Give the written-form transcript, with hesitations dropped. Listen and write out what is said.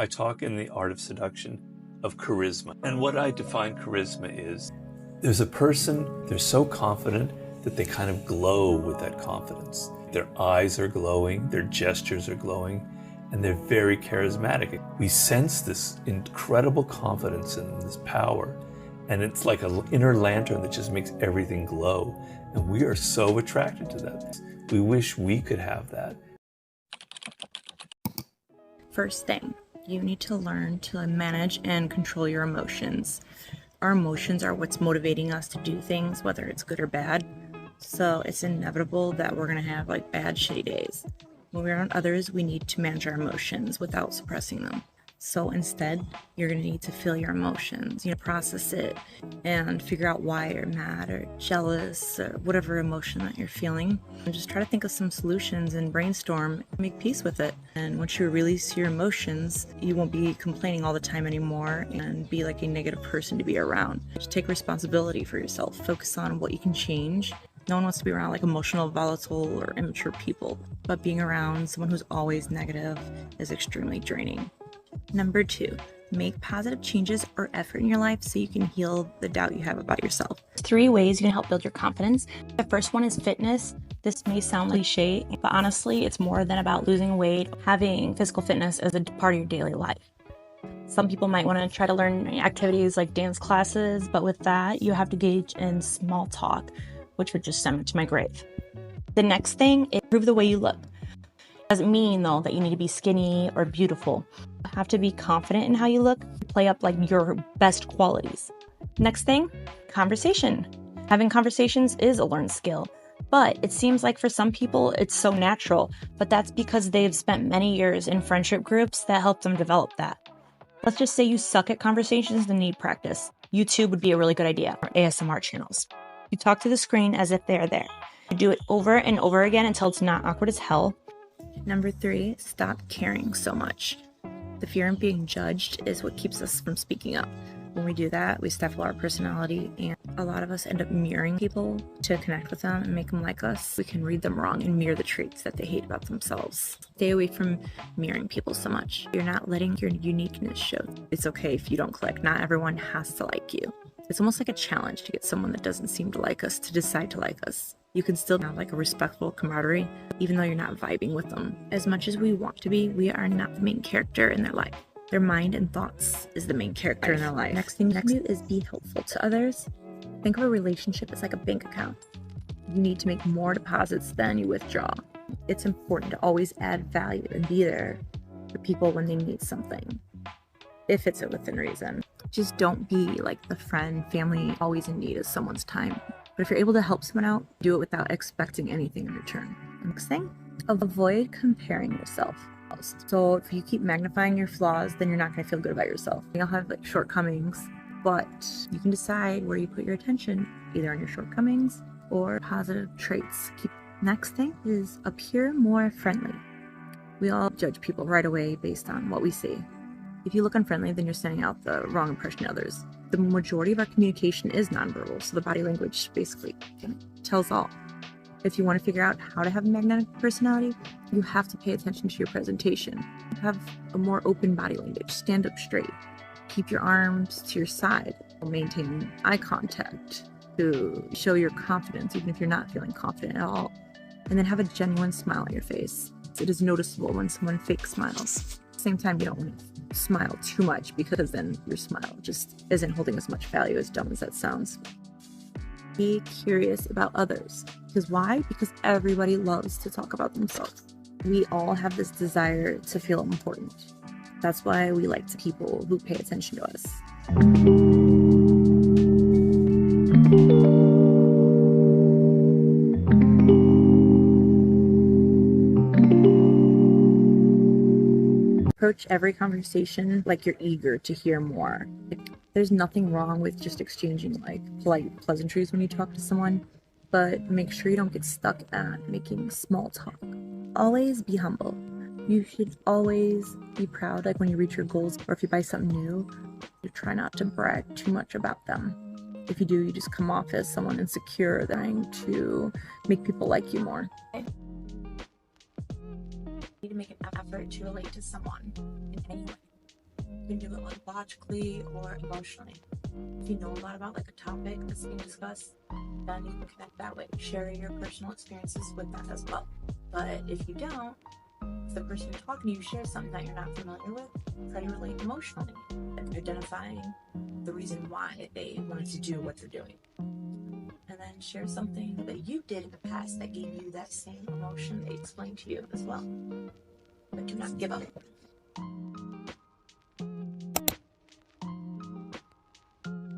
I talk in The Art of Seduction of charisma. And what I define charisma is, there's a person, they're so confident that they kind of glow with that confidence. Their eyes are glowing, their gestures are glowing, and they're very charismatic. We sense this incredible confidence and this power, and it's like an inner lantern that just makes everything glow. And we are so attracted to that. We wish we could have that. First thing, you need to learn to manage and control your emotions. Our emotions are what's motivating us to do things, whether it's good or bad. So it's inevitable that we're going to have like bad, shitty days. When we're around others, we need to manage our emotions without suppressing them. So instead, you're going to need to feel your emotions, process it and figure out why you're mad or jealous or whatever emotion that you're feeling. And just try to think of some solutions and brainstorm, make peace with it. And once you release your emotions, you won't be complaining all the time anymore and be like a negative person to be around. Just take responsibility for yourself. Focus on what you can change. No one wants to be around like emotional, volatile, or immature people. But being around someone who's always negative is extremely draining. Number 2, make positive changes or effort in your life so you can heal the doubt you have about yourself. 3 ways you can help build your confidence. The first one is fitness. This may sound cliche, but honestly, it's more than about losing weight. Having physical fitness as a part of your daily life. Some people might want to try to learn activities like dance classes, but with that, you have to engage in small talk, which would just send me to my grave. The next thing is improve the way you look. Doesn't mean though that you need to be skinny or beautiful. You have to be confident in how you look, play up like your best qualities. Next thing, conversation. Having conversations is a learned skill, but it seems like for some people it's so natural, but that's because they've spent many years in friendship groups that help them develop that. Let's just say you suck at conversations and need practice. YouTube would be a really good idea, or ASMR channels. You talk to the screen as if they're there. You do it over and over again until it's not awkward as hell. Number 3, stop caring so much. The fear of being judged is what keeps us from speaking up. When we do that, we stifle our personality, and a lot of us end up mirroring people to connect with them and make them like us. We can read them wrong and mirror the traits that they hate about themselves. Stay away from mirroring people so much. You're not letting your uniqueness show. It's okay if you don't click. Not everyone has to like you. It's almost like a challenge to get someone that doesn't seem to like us to decide to like us. You can still have like a respectful camaraderie, even though you're not vibing with them. As much as we want to be, we are not the main character in their life. Their mind and thoughts is the main character in their life. Next thing you can do is be helpful to others. Think of a relationship as like a bank account. You need to make more deposits than you withdraw. It's important to always add value and be there for people when they need something, if it's within reason. Just don't be like the friend, family always in need of someone's time. But if you're able to help someone out, do it without expecting anything in return. Next thing, avoid comparing yourself. So if you keep magnifying your flaws, then you're not going to feel good about yourself. You'll have like shortcomings, but you can decide where you put your attention, either on your shortcomings or positive traits. Next thing is appear more friendly. We all judge people right away based on what we see. If you look unfriendly, then you're sending out the wrong impression to others. The majority of our communication is nonverbal, so the body language basically tells all. If you want to figure out how to have a magnetic personality, you have to pay attention to your presentation. Have a more open body language. Stand up straight. Keep your arms to your side. Maintain eye contact to show your confidence, even if you're not feeling confident at all. And then have a genuine smile on your face. It is noticeable when someone fake smiles. At the same time, you don't want to smile too much because then your smile just isn't holding as much value, as dumb as that sounds. Be curious about others. Because why? Because everybody loves to talk about themselves. We all have this desire to feel important. That's why we like people who pay attention to us. Approach every conversation like you're eager to hear more. There's nothing wrong with just exchanging like polite pleasantries when you talk to someone, but make sure you don't get stuck at making small talk. Always be humble. You should always be proud, like when you reach your goals or if you buy something new, you try not to brag too much about them. If you do, you just come off as someone insecure trying to make people like you more. You need to make an effort to relate to someone in any way. You can do it like logically or emotionally. If you know a lot about like a topic that's being discussed, then you can connect that way. Share your personal experiences with that as well. But if you don't, if the person you're talking to you shares something that you're not familiar with, try to relate emotionally and identifying the reason why they wanted to do what they're doing. And then share something that you did in the past that gave you that same emotion they explained to you as well. But do not give up.